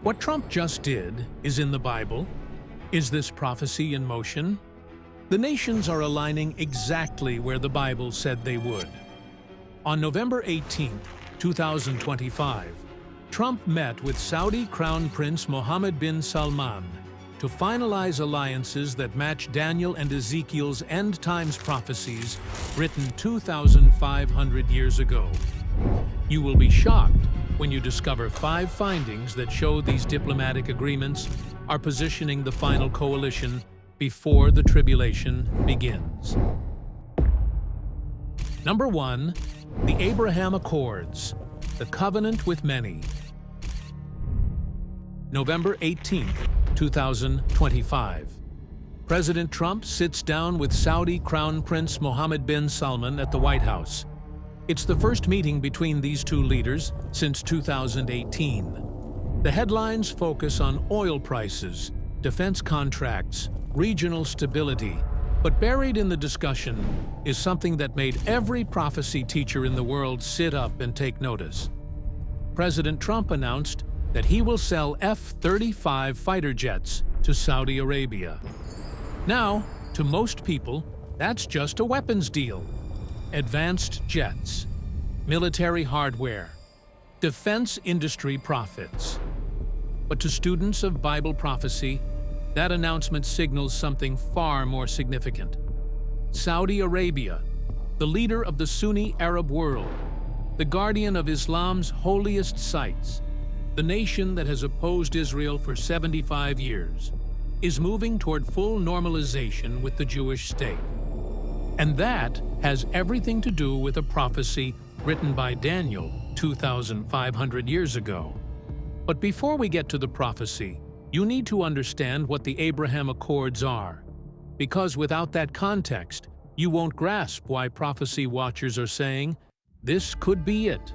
What Trump just did is in the Bible. Is this prophecy in motion? The nations are aligning exactly where the Bible said they would. On November 18, 2025, Trump met with Saudi Crown Prince Mohammed bin Salman to finalize alliances that match Daniel and Ezekiel's end times prophecies written 2,500 years ago. You will be shocked when you discover 5 findings that show these diplomatic agreements are positioning the final coalition before the tribulation begins. Number 1. The Abraham Accords, the covenant with many. November 18, 2025. President Trump sits down with Saudi Crown Prince Mohammed bin Salman at the White House. It's the first meeting between these two leaders since 2018. The headlines focus on oil prices, defense contracts, regional stability, but buried in the discussion is something that made every prophecy teacher in the world sit up and take notice. President Trump announced that he will sell F-35 fighter jets to Saudi Arabia. Now, to most people, that's just a weapons deal. Advanced jets, military hardware, defense industry profits. But to students of Bible prophecy, that announcement signals something far more significant. Saudi Arabia, the leader of the Sunni Arab world, the guardian of Islam's holiest sites, the nation that has opposed Israel for 75 years, is moving toward full normalization with the Jewish state. And that has everything to do with a prophecy written by Daniel 2,500 years ago. But before we get to the prophecy, you need to understand what the Abraham Accords are, because without that context, you won't grasp why prophecy watchers are saying, this could be it.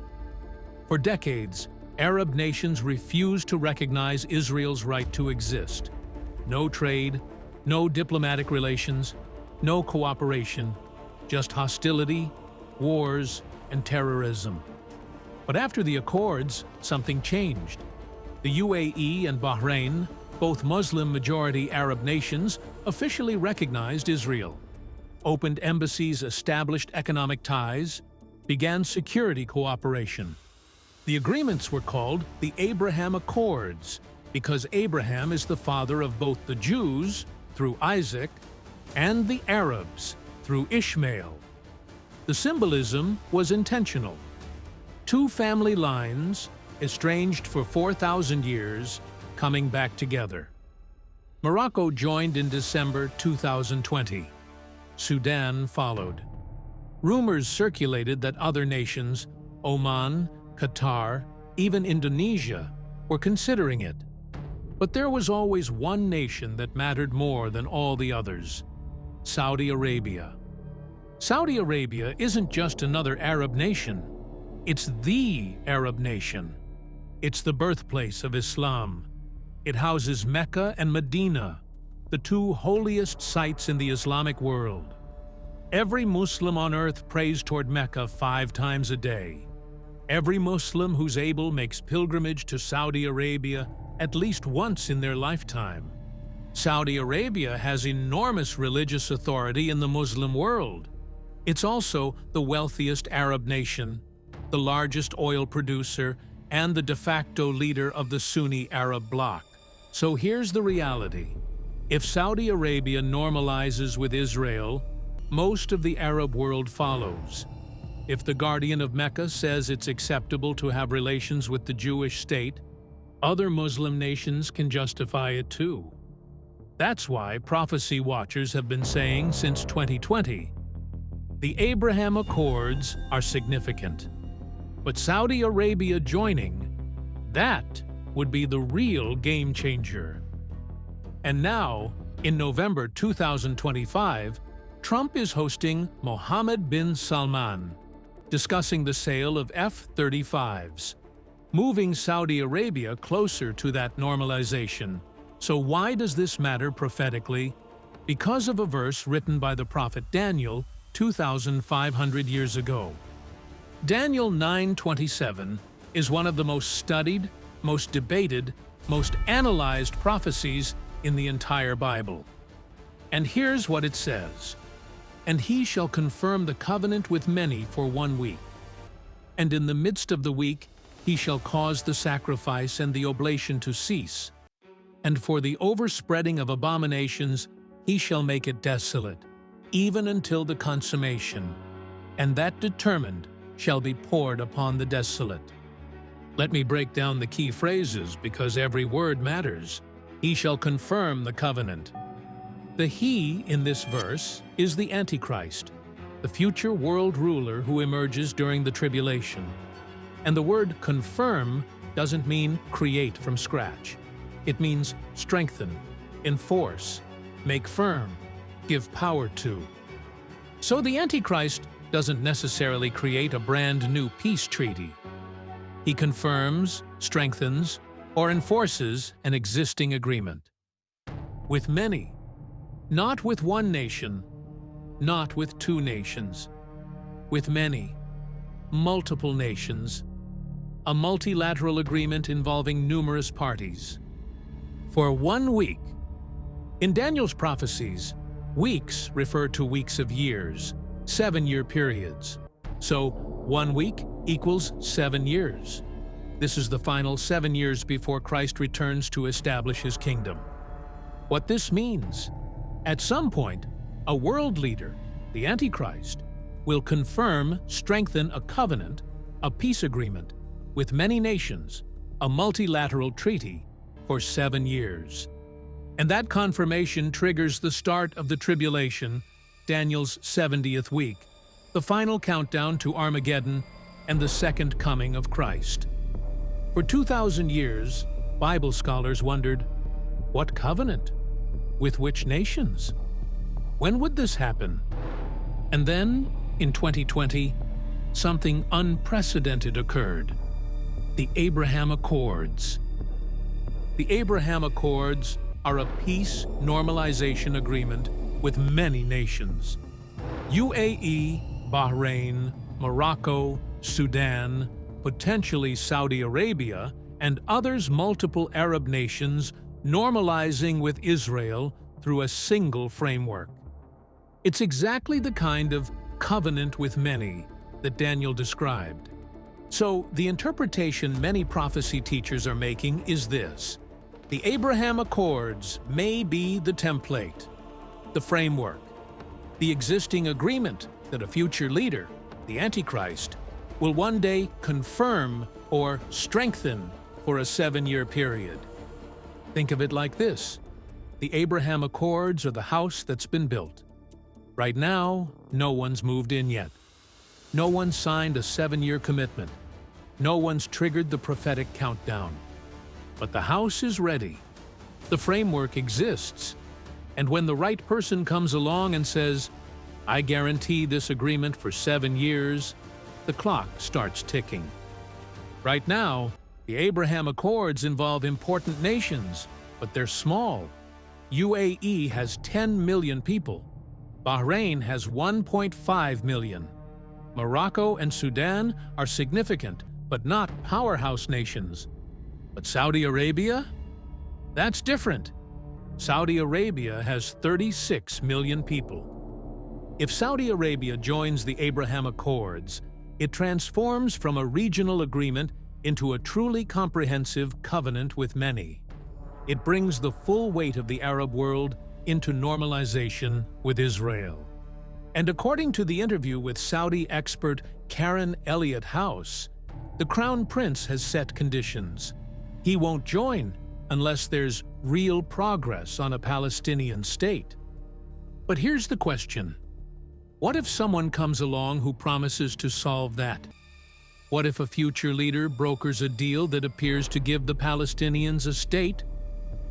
For decades, Arab nations refused to recognize Israel's right to exist. No trade, no diplomatic relations, no cooperation, just hostility, wars, and terrorism. But after the Accords, something changed. The UAE and Bahrain, both Muslim-majority Arab nations, officially recognized Israel, opened embassies, established economic ties, began security cooperation. The agreements were called the Abraham Accords because Abraham is the father of both the Jews, through Isaac, and the Arabs, through Ishmael. The symbolism was intentional. 2 family lines, estranged for 4,000 years, coming back together. Morocco joined in December 2020. Sudan followed. Rumors circulated that other nations, Oman, Qatar, even Indonesia, were considering it. But there was always one nation that mattered more than all the others: Saudi Arabia. Saudi Arabia isn't just another Arab nation. It's the Arab nation. It's the birthplace of Islam. It houses Mecca and Medina, the 2 holiest sites in the Islamic world. Every Muslim on earth prays toward Mecca 5 times a day. Every Muslim who's able makes pilgrimage to Saudi Arabia at least once in their lifetime. Saudi Arabia has enormous religious authority in the Muslim world. It's also the wealthiest Arab nation, the largest oil producer, and the de facto leader of the Sunni Arab bloc. So here's the reality. If Saudi Arabia normalizes with Israel, most of the Arab world follows. If the guardian of Mecca says it's acceptable to have relations with the Jewish state, other Muslim nations can justify it too. That's why prophecy watchers have been saying since 2020, the Abraham Accords are significant. But Saudi Arabia joining, that would be the real game changer. And now, in November 2025, Trump is hosting Mohammed bin Salman, discussing the sale of F-35s, moving Saudi Arabia closer to that normalization. So why does this matter prophetically? Because of a verse written by the prophet Daniel 2,500 years ago. Daniel 9:27 is one of the most studied, most debated, most analyzed prophecies in the entire Bible. And here's what it says. "And he shall confirm the covenant with many for 1 week. And in the midst of the week he shall cause the sacrifice and the oblation to cease. And for the overspreading of abominations he shall make it desolate, even until the consummation. And that determined shall be poured upon the desolate." Let me break down the key phrases because every word matters. He shall confirm the covenant. The he in this verse is the Antichrist, the future world ruler who emerges during the tribulation. And the word confirm doesn't mean create from scratch. It means strengthen, enforce, make firm, give power to. So the Antichrist doesn't necessarily create a brand new peace treaty. He confirms, strengthens, or enforces an existing agreement. With many. Not with one nation, not with two nations. With many, multiple nations. A multilateral agreement involving numerous parties. For 1 week. In Daniel's prophecies, weeks refer to weeks of years, 7-year periods. So 1 week equals 7 years. This is the final 7 years before Christ returns to establish his kingdom. What this means, at some point, a world leader, the Antichrist, will confirm, strengthen a covenant, a peace agreement, with many nations, a multilateral treaty, for 7 years. And that confirmation triggers the start of the tribulation, Daniel's 70th week, the final countdown to Armageddon and the second coming of Christ. For 2,000 years, Bible scholars wondered, what covenant? With which nations? When would this happen? And then, in 2020, something unprecedented occurred. The Abraham Accords. The Abraham Accords are a peace normalization agreement with many nations. UAE, Bahrain, Morocco, Sudan, potentially Saudi Arabia, and others multiple Arab nations normalizing with Israel through a single framework. It's exactly the kind of covenant with many that Daniel described. So the interpretation many prophecy teachers are making is this. The Abraham Accords may be the template, the framework, the existing agreement that a future leader, the Antichrist, will one day confirm or strengthen for a 7-year period. Think of it like this. The Abraham Accords are the house that's been built. Right now, no one's moved in yet. No one's signed a 7-year commitment. No one's triggered the prophetic countdown. But the house is ready. The framework exists. And when the right person comes along and says, "I guarantee this agreement for 7 years," the clock starts ticking. Right now, the Abraham Accords involve important nations, but they're small. UAE has 10 million people. Bahrain has 1.5 million. Morocco and Sudan are significant, but not powerhouse nations. But Saudi Arabia? That's different. Saudi Arabia has 36 million people. If Saudi Arabia joins the Abraham Accords, it transforms from a regional agreement into a truly comprehensive covenant with many. It brings the full weight of the Arab world into normalization with Israel. And according to the interview with Saudi expert Karen Elliott House, the Crown Prince has set conditions. He won't join unless there's real progress on a Palestinian state. But here's the question. What if someone comes along who promises to solve that? What if a future leader brokers a deal that appears to give the Palestinians a state,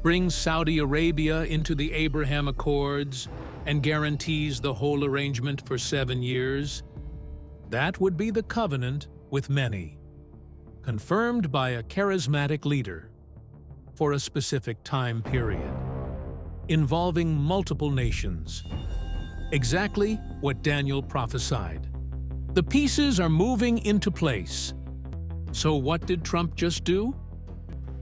brings Saudi Arabia into the Abraham Accords, and guarantees the whole arrangement for 7 years? That would be the covenant with many, confirmed by a charismatic leader for a specific time period, involving multiple nations. Exactly what Daniel prophesied. The pieces are moving into place. So what did Trump just do?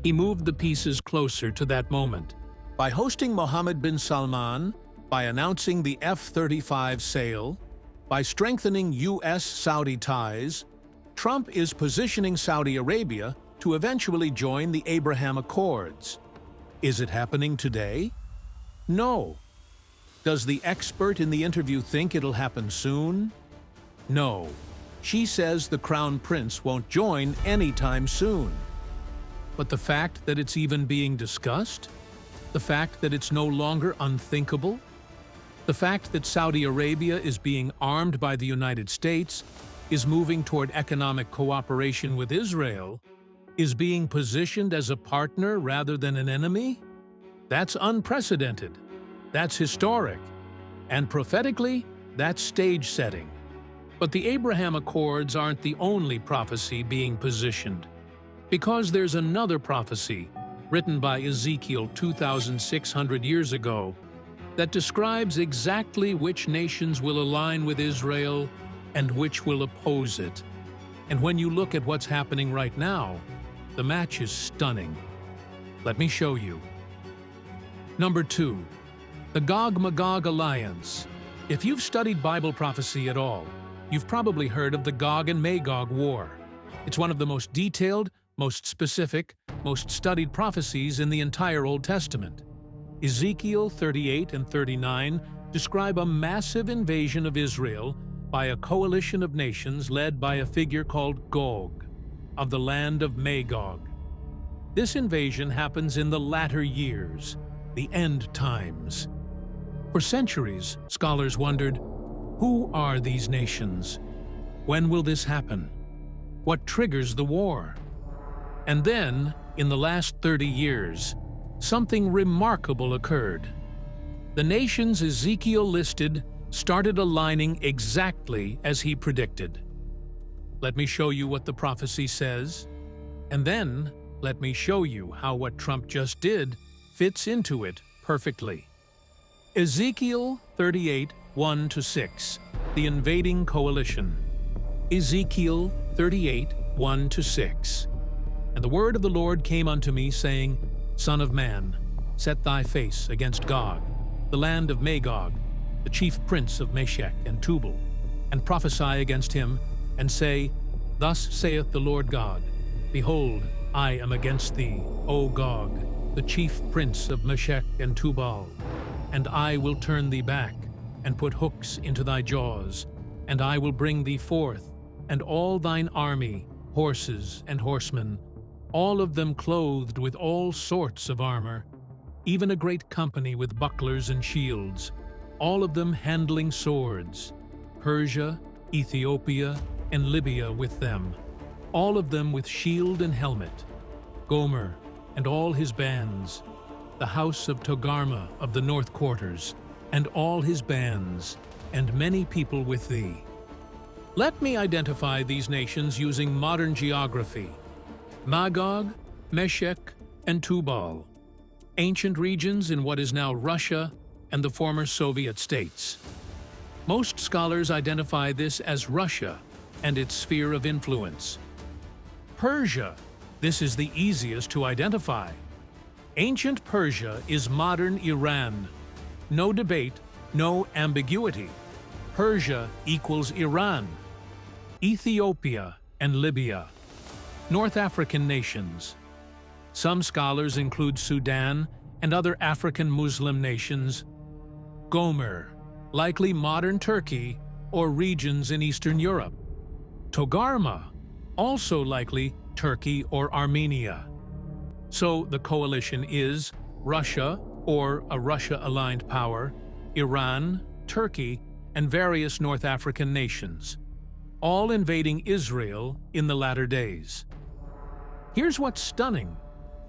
He moved the pieces closer to that moment. By hosting Mohammed bin Salman, by announcing the F-35 sale, by strengthening U.S.-Saudi ties, Trump is positioning Saudi Arabia to eventually join the Abraham Accords. Is it happening today? No. Does the expert in the interview think it'll happen soon? No. She says the Crown Prince won't join anytime soon. But the fact that it's even being discussed? The fact that it's no longer unthinkable? The fact that Saudi Arabia is being armed by the United States, is moving toward economic cooperation with Israel, is being positioned as a partner rather than an enemy? That's unprecedented. That's historic. And prophetically, that's stage setting. But the Abraham Accords aren't the only prophecy being positioned. Because there's another prophecy, written by Ezekiel 2,600 years ago, that describes exactly which nations will align with Israel and which will oppose it. And when you look at what's happening right now, the match is stunning. Let me show you. Number 2. The Gog-Magog alliance. If you've studied Bible prophecy at all, you've probably heard of the Gog and Magog war. It's one of the most detailed, most specific, most studied prophecies in the entire Old Testament. Ezekiel 38 and 39 describe a massive invasion of Israel by a coalition of nations led by a figure called Gog, of the land of Magog. This invasion happens in the latter years, the end times. For centuries, scholars wondered, who are these nations? When will this happen? What triggers the war? And then, in the last 30 years, something remarkable occurred. The nations Ezekiel listed started aligning exactly as he predicted. Let me show you what the prophecy says, and then let me show you how what Trump just did fits into it perfectly. Ezekiel 38, 1-6, the invading coalition. Ezekiel 38, 1-6. And the word of the Lord came unto me, saying, Son of man, set thy face against Gog, the land of Magog, the chief prince of Meshech and Tubal, and prophesy against him, and say, Thus saith the Lord God, Behold, I am against thee, O Gog, the chief prince of Meshech and Tubal, and I will turn thee back, and put hooks into thy jaws, and I will bring thee forth, and all thine army, horses and horsemen, all of them clothed with all sorts of armor, even a great company with bucklers and shields, all of them handling swords, Persia, Ethiopia, and Libya with them, all of them with shield and helmet, Gomer and all his bands, the house of Togarmah of the north quarters, and all his bands, and many people with thee. Let me identify these nations using modern geography. Magog, Meshech, and Tubal, ancient regions in what is now Russia and the former Soviet states. Most scholars identify this as Russia and its sphere of influence. Persia, this is the easiest to identify. Ancient Persia is modern Iran. No debate, no ambiguity. Persia equals Iran. Ethiopia and Libya. North African nations. Some scholars include Sudan and other African Muslim nations. Gomer, likely modern Turkey or regions in Eastern Europe. Togarmah, also likely Turkey or Armenia. So the coalition is Russia or a Russia-aligned power, Iran, Turkey, and various North African nations, all invading Israel in the latter days. Here's what's stunning.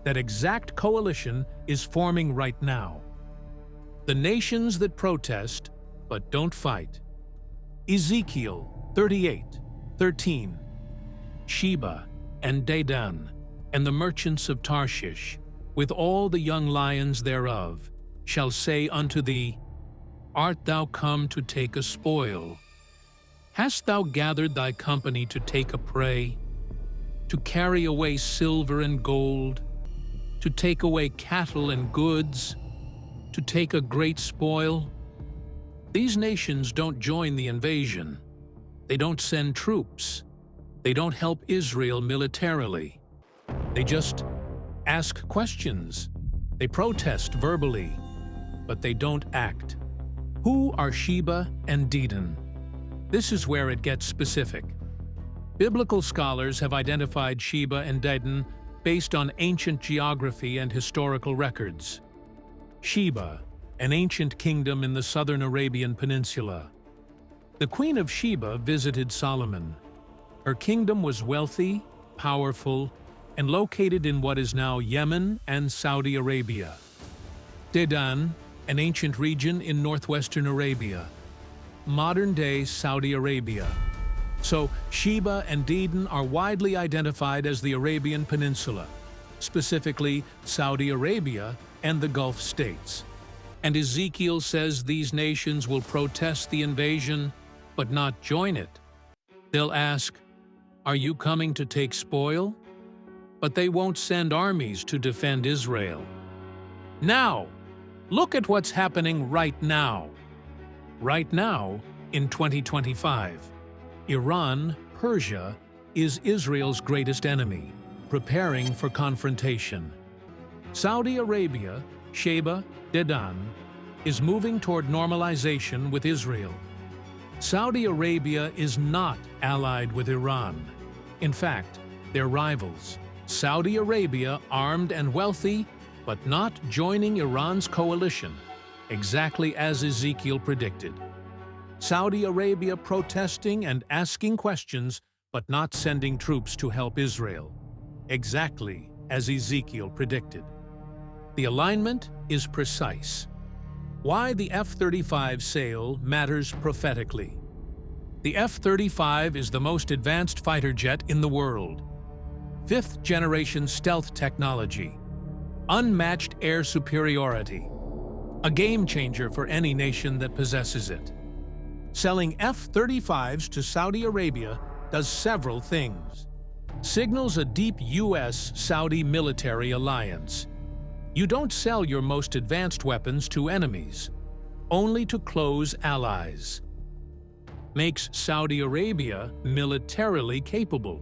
That exact coalition is forming right now. The nations that protest but don't fight. Ezekiel 38:13. Sheba and Dedan and the merchants of Tarshish, with all the young lions thereof, shall say unto thee, Art thou come to take a spoil? Hast thou gathered thy company to take a prey? To carry away silver and gold, to take away cattle and goods, to take a great spoil. These nations don't join the invasion. They don't send troops. They don't help Israel militarily. They just ask questions. They protest verbally, but they don't act. Who are Sheba and Dedan? This is where it gets specific. Biblical scholars have identified Sheba and Dedan based on ancient geography and historical records. Sheba, an ancient kingdom in the southern Arabian Peninsula. The Queen of Sheba visited Solomon. Her kingdom was wealthy, powerful, and located in what is now Yemen and Saudi Arabia. Dedan, an ancient region in northwestern Arabia, modern-day Saudi Arabia. So Sheba and Dedan are widely identified as the Arabian Peninsula, specifically Saudi Arabia and the Gulf states. And Ezekiel says these nations will protest the invasion, but not join it. They'll ask, "Are you coming to take spoil?" But they won't send armies to defend Israel. Now, look at what's happening right now. Right now, in 2025, Iran, Persia, is Israel's greatest enemy, preparing for confrontation. Saudi Arabia, Sheba, Dedan, is moving toward normalization with Israel. Saudi Arabia is not allied with Iran. In fact, they're rivals. Saudi Arabia armed and wealthy, but not joining Iran's coalition, exactly as Ezekiel predicted. Saudi Arabia protesting and asking questions, but not sending troops to help Israel, exactly as Ezekiel predicted. The alignment is precise. Why the F-35 sale matters prophetically. The F-35 is the most advanced fighter jet in the world. Fifth-generation stealth technology, unmatched air superiority, a game-changer for any nation that possesses it. Selling F-35s to Saudi Arabia does several things. Signals a deep U.S.-Saudi military alliance. You don't sell your most advanced weapons to enemies, only to close allies. Makes Saudi Arabia militarily capable.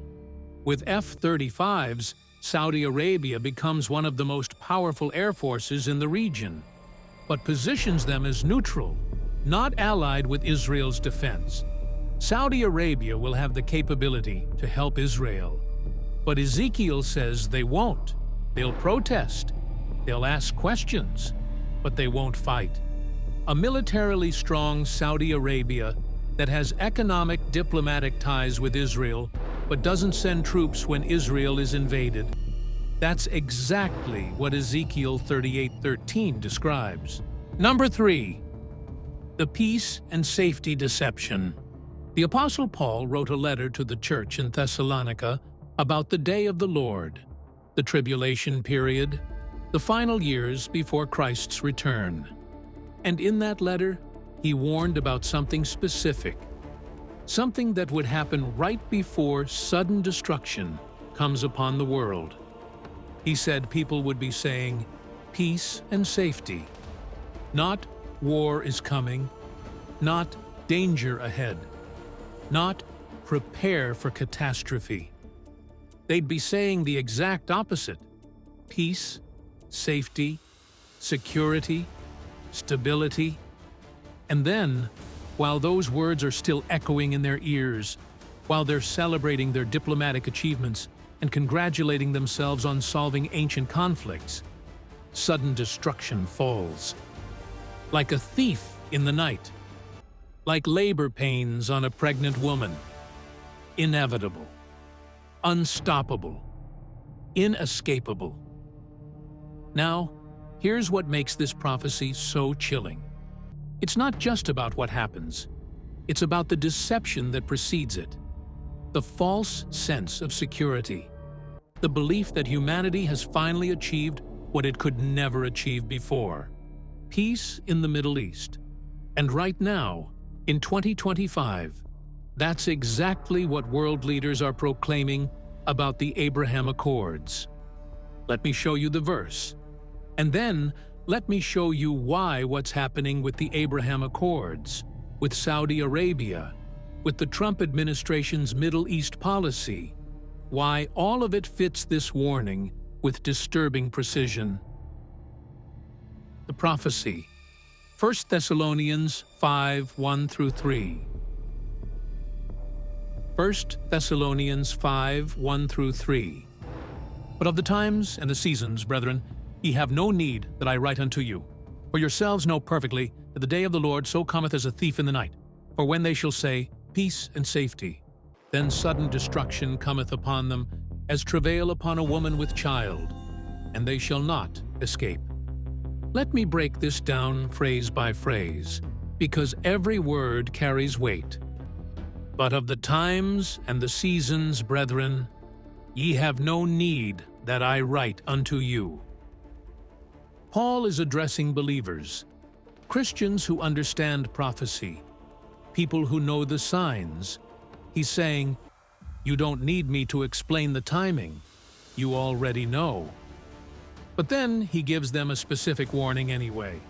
With F-35s, Saudi Arabia becomes one of the most powerful air forces in the region, but positions them as neutral, not allied with Israel's defense. Saudi Arabia will have the capability to help Israel, but Ezekiel says they won't. They'll protest, they'll ask questions, but they won't fight. A militarily strong Saudi Arabia that has economic, diplomatic ties with Israel, but doesn't send troops when Israel is invaded. That's exactly what Ezekiel 38:13 describes. Number 3. The peace and safety deception. The Apostle Paul wrote a letter to the church in Thessalonica about the day of the Lord, the tribulation period, the final years before Christ's return. And in that letter, he warned about something specific, something that would happen right before sudden destruction comes upon the world. He said people would be saying, "Peace and safety," not "war is coming," not "danger ahead," not "prepare for catastrophe." They'd be saying the exact opposite: peace, safety, security, stability. And then, while those words are still echoing in their ears, while they're celebrating their diplomatic achievements and congratulating themselves on solving ancient conflicts, sudden destruction falls. Like a thief in the night. Like labor pains on a pregnant woman. Inevitable. Unstoppable. Inescapable. Now, here's what makes this prophecy so chilling. It's not just about what happens. It's about the deception that precedes it. The false sense of security. The belief that humanity has finally achieved what it could never achieve before. Peace in the Middle East. And right now, in 2025, that's exactly what world leaders are proclaiming about the Abraham Accords. Let me show you the verse. And then, let me show you why what's happening with the Abraham Accords, with Saudi Arabia, with the Trump administration's Middle East policy, why all of it fits this warning with disturbing precision. The prophecy, 1 Thessalonians 5:1-3. 1 Thessalonians 5:1-3. But of the times and the seasons, brethren, ye have no need that I write unto you. For yourselves know perfectly that the day of the Lord so cometh as a thief in the night. For when they shall say, Peace and safety, then sudden destruction cometh upon them, as travail upon a woman with child, and they shall not escape. Let me break this down phrase by phrase, because every word carries weight. But of the times and the seasons, brethren, ye have no need that I write unto you. Paul is addressing believers, Christians who understand prophecy, people who know the signs. He's saying, you don't need me to explain the timing. You already know. But then he gives them a specific warning anyway,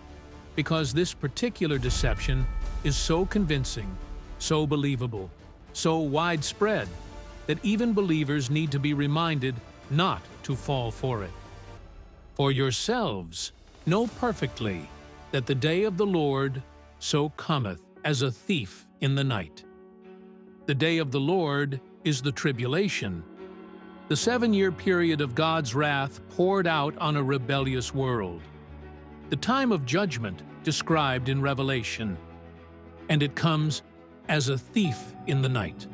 because this particular deception is so convincing, so believable, so widespread, that even believers need to be reminded not to fall for it. For yourselves know perfectly that the day of the Lord so cometh as a thief in the night. The day of the Lord is the tribulation, the 7-year period of God's wrath poured out on a rebellious world, the time of judgment described in Revelation, and it comes as a thief in the night,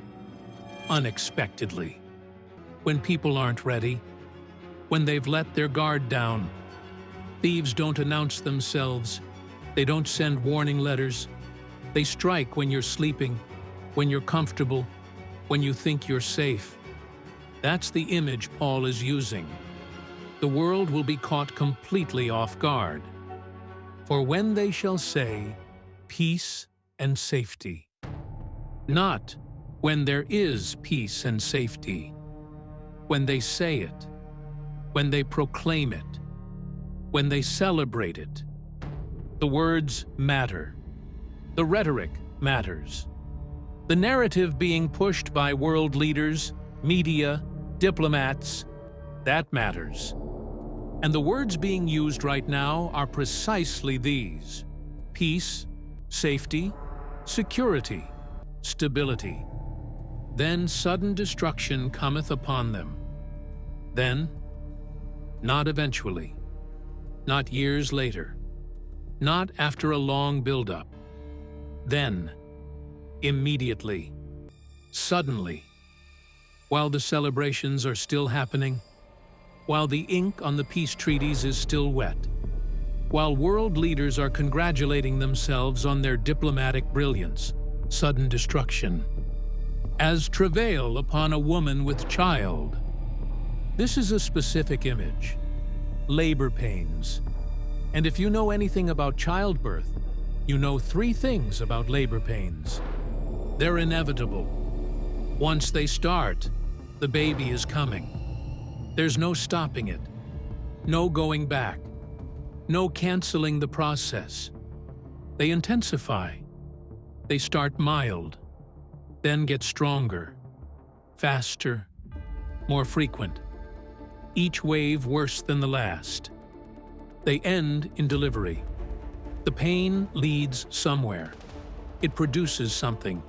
unexpectedly, when people aren't ready, when they've let their guard down. Thieves don't announce themselves, they don't send warning letters, they strike when you're sleeping, when you're comfortable, when you think you're safe. That's the image Paul is using. The world will be caught completely off guard. For when they shall say, peace and safety. Not when there is peace and safety. When they say it. When they proclaim it. When they celebrate it. The words matter. The rhetoric matters. The narrative being pushed by world leaders, media, diplomats, that matters. And the words being used right now are precisely these: peace, safety, security, stability. Then sudden destruction cometh upon them. Then, not eventually, not years later, not after a long build-up. Then, immediately, suddenly, while the celebrations are still happening, while the ink on the peace treaties is still wet, while world leaders are congratulating themselves on their diplomatic brilliance, sudden destruction, as travail upon a woman with child. This is a specific image, labor pains. And if you know anything about childbirth, you know 3 things about labor pains. They're inevitable. Once they start, the baby is coming. There's no stopping it, no going back, no canceling the process. They intensify. They start mild, then get stronger, faster, more frequent, each wave worse than the last. They end in delivery. The pain leads somewhere. It produces something.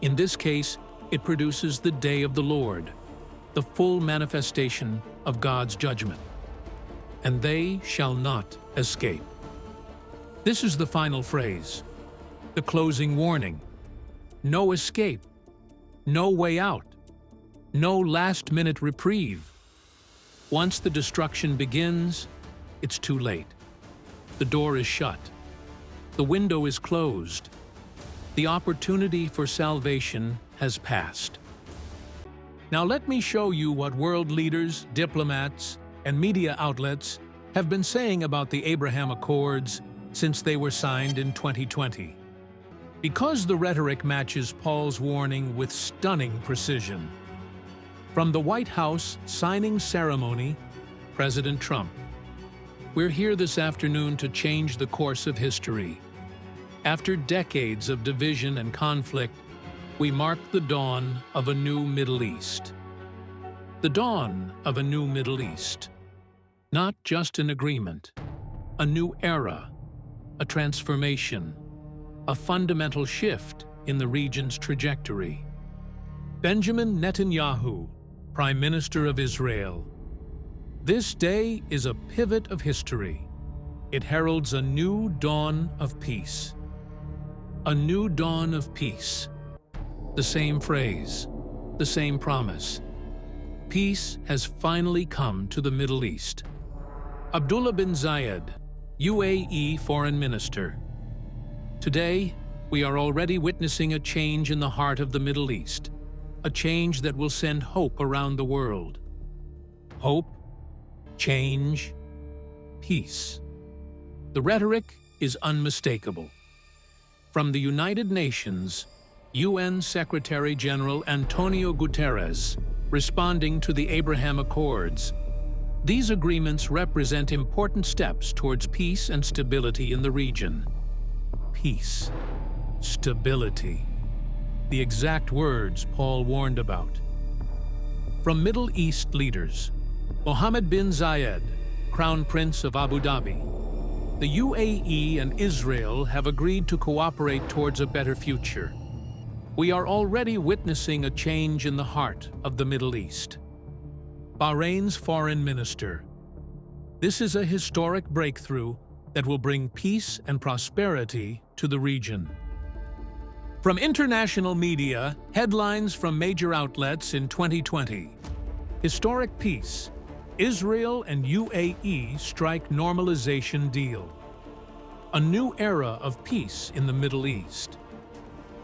In this case, it produces the day of the Lord, the full manifestation of God's judgment. And they shall not escape. This is the final phrase, the closing warning. No escape, no way out, no last-minute reprieve. Once the destruction begins, it's too late. The door is shut. The window is closed. The opportunity for salvation has passed. Now let me show you what world leaders, diplomats, and media outlets have been saying about the Abraham Accords since they were signed in 2020. Because the rhetoric matches Paul's warning with stunning precision. From the White House signing ceremony President Trump. We're here this afternoon to change the course of history. After decades of division and conflict, we mark the dawn of a new Middle East. The dawn of a new Middle East. Not just an agreement, a new era, a transformation, a fundamental shift in the region's trajectory. Benjamin Netanyahu, Prime Minister of Israel. This day is a pivot of history. It heralds a new dawn of peace. A new dawn of peace. The same phrase, the same promise. Peace has finally come to the Middle East. Abdullah bin Zayed, UAE Foreign Minister. Today, we are already witnessing a change in the heart of the Middle East, a change that will send hope around the world. Hope, change, peace. The rhetoric is unmistakable. From the United Nations, UN Secretary-General Antonio Guterres, responding to the Abraham Accords, these agreements represent important steps towards peace and stability in the region. Peace, stability, the exact words Paul warned about. From Middle East leaders, Mohammed bin Zayed, Crown Prince of Abu Dhabi, the UAE and Israel have agreed to cooperate towards a better future. We are already witnessing a change in the heart of the Middle East. Bahrain's Foreign Minister. This is a historic breakthrough that will bring peace and prosperity to the region. From international media, headlines from major outlets in 2020. Historic peace. Israel and UAE strike normalization deal. A new era of peace in the Middle East.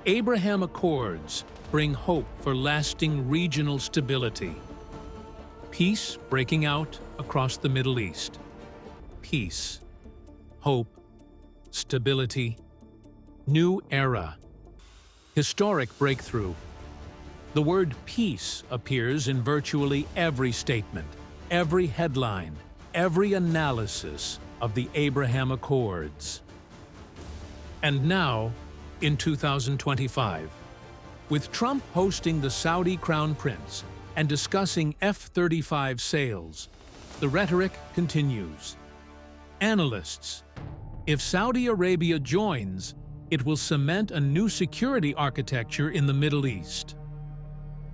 Abraham Accords bring hope for lasting regional stability. Peace breaking out across the Middle East. Peace, hope, stability, new era. Historic breakthrough. The word peace appears in virtually every statement, every headline, every analysis of the Abraham Accords. And now, in 2025, with Trump hosting the Saudi Crown Prince and discussing F-35 sales, the rhetoric continues. Analysts, if Saudi Arabia joins, it will cement a new security architecture in the Middle East.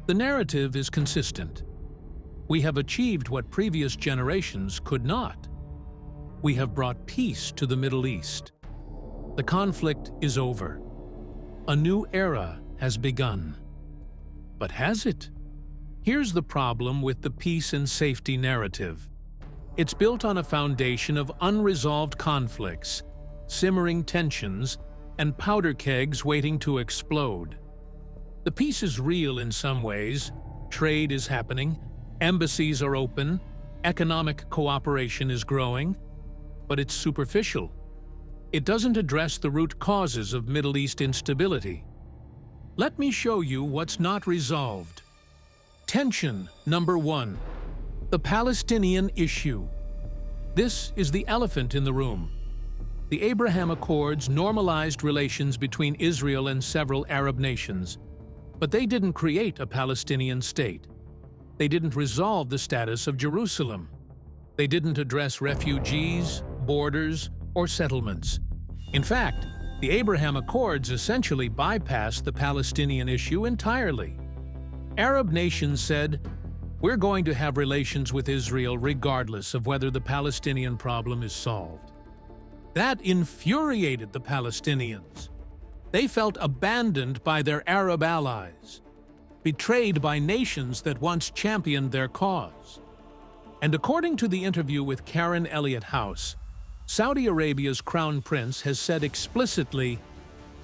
The narrative is consistent. We have achieved what previous generations could not. We have brought peace to the Middle East. The conflict is over. A new era has begun. But has it? Here's the problem with the peace and safety narrative. It's built on a foundation of unresolved conflicts, simmering tensions, and powder kegs waiting to explode. The peace is real in some ways. Trade is happening, embassies are open, economic cooperation is growing, but it's superficial. It doesn't address the root causes of Middle East instability. Let me show you what's not resolved. Tension number 1. The Palestinian issue. This is the elephant in the room. The Abraham Accords normalized relations between Israel and several Arab nations, but they didn't create a Palestinian state. They didn't resolve the status of Jerusalem. They didn't address refugees, borders, or settlements. In fact, the Abraham Accords essentially bypassed the Palestinian issue entirely. Arab nations said, "We're going to have relations with Israel regardless of whether the Palestinian problem is solved." That infuriated the Palestinians. They felt abandoned by their Arab allies, betrayed by nations that once championed their cause. And according to the interview with Karen Elliott House, Saudi Arabia's Crown Prince has said explicitly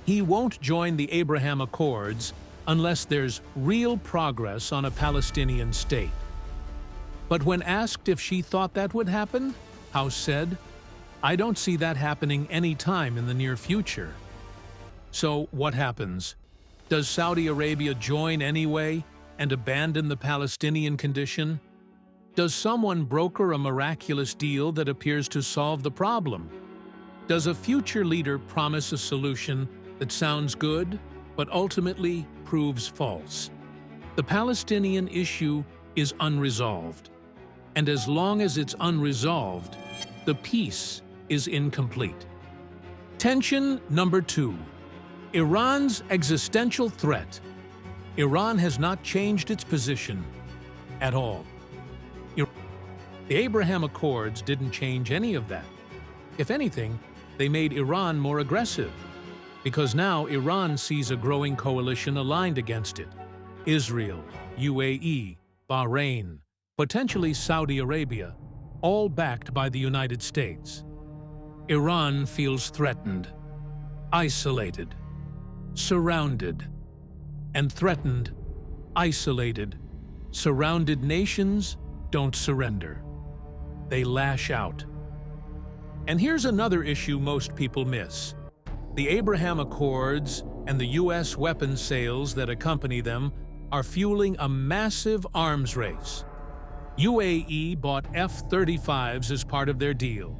he won't join the Abraham Accords unless there's real progress on a Palestinian state. But when asked if she thought that would happen, House said, "I don't see that happening any time in the near future." So what happens? Does Saudi Arabia join anyway and abandon the Palestinian condition? Does someone broker a miraculous deal that appears to solve the problem? Does a future leader promise a solution that sounds good, but ultimately proves false? The Palestinian issue is unresolved, and as long as it's unresolved, the peace is incomplete. Tension number 2. Iran's existential threat. Iran has not changed its position at all. The Abraham Accords didn't change any of that. If anything, they made Iran more aggressive, because now Iran sees a growing coalition aligned against it. Israel, UAE, Bahrain, potentially Saudi Arabia, all backed by the United States. Iran feels threatened, isolated, surrounded, and threatened, isolated, surrounded nations don't surrender. They lash out. And here's another issue most people miss. The Abraham Accords and the U.S. weapons sales that accompany them are fueling a massive arms race. UAE bought F-35s as part of their deal.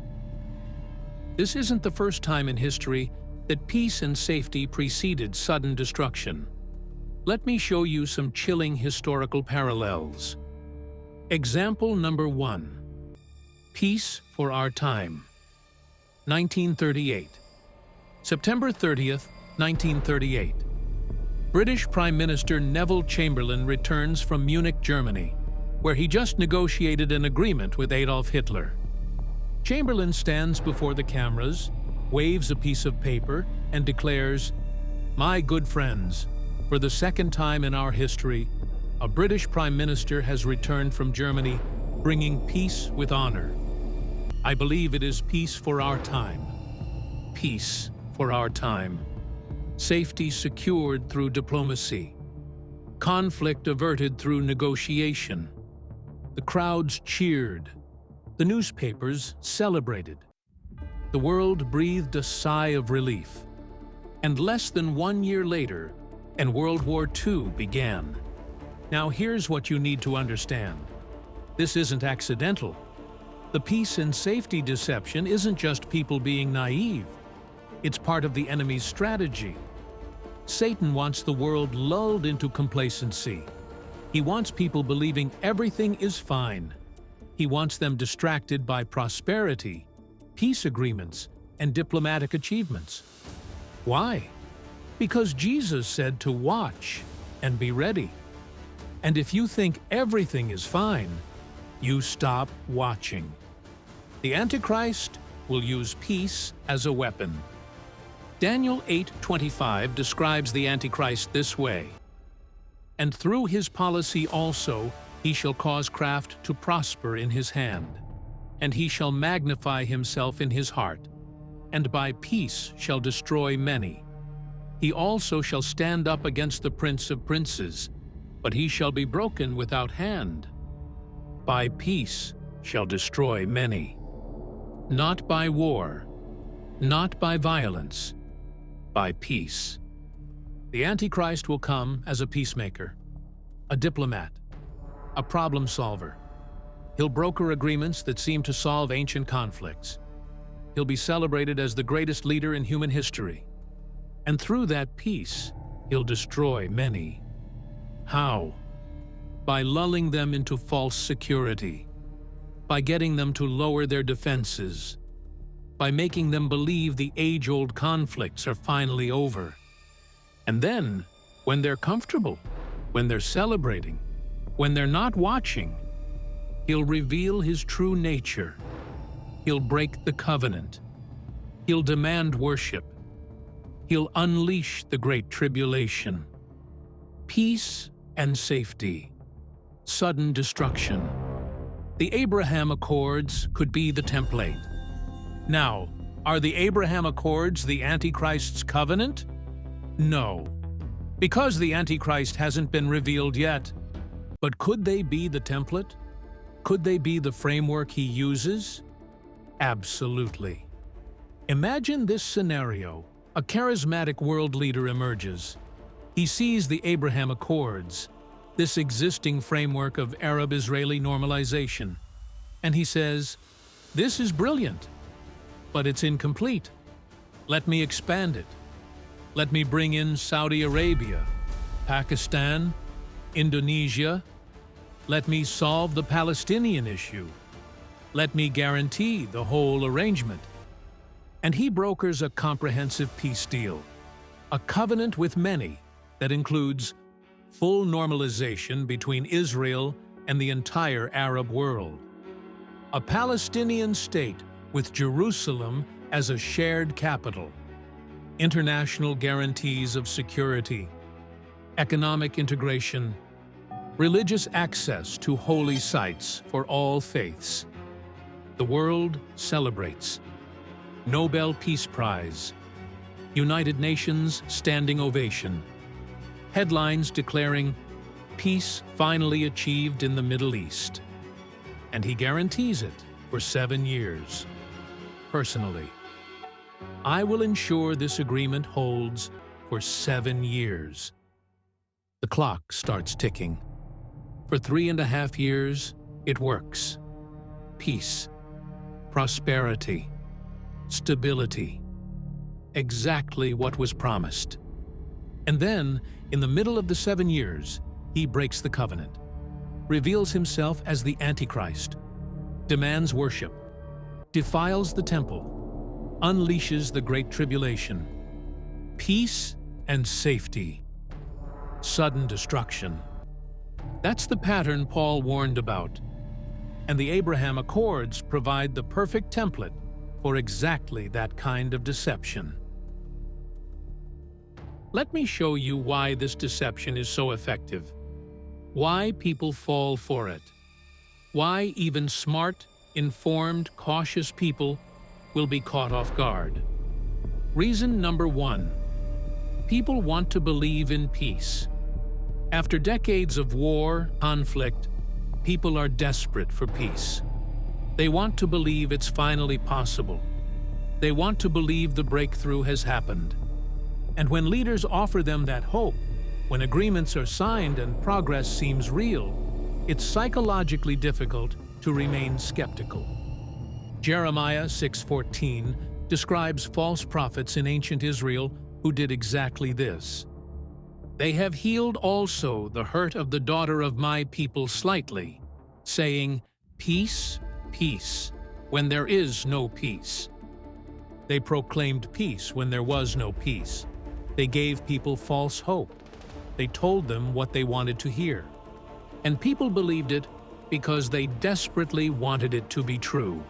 This isn't the first time in history that peace and safety preceded sudden destruction. Let me show you some chilling historical parallels. Example number 1. Peace for our time. 1938. September 30th, 1938. British Prime Minister Neville Chamberlain returns from Munich, Germany, where he just negotiated an agreement with Adolf Hitler. Chamberlain stands before the cameras, waves a piece of paper, and declares, "My good friends, for the second time in our history, a British Prime Minister has returned from Germany bringing peace with honor. I believe it is peace for our time. Peace for our time. Safety secured through diplomacy. Conflict averted through negotiation." The crowds cheered. The newspapers celebrated. The world breathed a sigh of relief. And less than 1 year later, and World War II began. Now here's what you need to understand. This isn't accidental. The peace and safety deception isn't just people being naive. It's part of the enemy's strategy. Satan wants the world lulled into complacency. He wants people believing everything is fine. He wants them distracted by prosperity, peace agreements, and diplomatic achievements. Why? Because Jesus said to watch and be ready. And if you think everything is fine, you stop watching. The Antichrist will use peace as a weapon. Daniel 8:25 describes the Antichrist this way, "And through his policy also he shall cause craft to prosper in his hand, and he shall magnify himself in his heart, and by peace shall destroy many. He also shall stand up against the prince of princes, but he shall be broken without hand. By peace shall destroy many." Not by war, not by violence, by peace. The Antichrist will come as a peacemaker, a diplomat, a problem solver. He'll broker agreements that seem to solve ancient conflicts. He'll be celebrated as the greatest leader in human history. And through that peace, he'll destroy many. How? By lulling them into false security, by getting them to lower their defenses, by making them believe the age-old conflicts are finally over. And then, when they're comfortable, when they're celebrating, when they're not watching, he'll reveal his true nature. He'll break the covenant. He'll demand worship. He'll unleash the Great Tribulation. Peace and safety. Sudden destruction. The Abraham Accords could be the template. Now, are the Abraham Accords the Antichrist's covenant? No, because the Antichrist hasn't been revealed yet. But could they be the template? Could they be the framework he uses? Absolutely. Imagine this scenario. A charismatic world leader emerges. He sees the Abraham Accords. this existing framework of Arab-Israeli normalization. And he says, "This is brilliant, but it's incomplete. Let me expand it. Let me bring in Saudi Arabia, Pakistan, Indonesia. Let me solve the Palestinian issue. Let me guarantee the whole arrangement." And he brokers a comprehensive peace deal, a covenant with many that includes full normalization between Israel and the entire Arab world, a Palestinian state with Jerusalem as a shared capital, international guarantees of security, economic integration, religious access to holy sites for all faiths. The world celebrates. Nobel Peace Prize, United Nations standing ovation, headlines declaring peace finally achieved in the Middle East. And he guarantees it for 7 years. Personally, I will ensure this agreement holds for 7 years. The clock starts ticking. For 3.5 years, it works. Peace, prosperity, stability. Exactly what was promised. And then, in the middle of the 7 years, he breaks the covenant, reveals himself as the Antichrist, demands worship, defiles the temple, unleashes the Great Tribulation. Peace and safety. Sudden destruction. That's the pattern Paul warned about. And the Abraham Accords provide the perfect template for exactly that kind of deception. Let me show you why this deception is so effective. Why people fall for it. Why even smart, informed, cautious people will be caught off guard. Reason number 1. People want to believe in peace. After decades of war, conflict, people are desperate for peace. They want to believe it's finally possible. They want to believe the breakthrough has happened. And when leaders offer them that hope, when agreements are signed and progress seems real, it's psychologically difficult to remain skeptical. Jeremiah 6:14 describes false prophets in ancient Israel who did exactly this. They have healed also the hurt of the daughter of my people slightly, saying, "Peace, peace," when there is no peace. They proclaimed peace when there was no peace. They gave people false hope. They told them what they wanted to hear. And people believed it because they desperately wanted it to be true.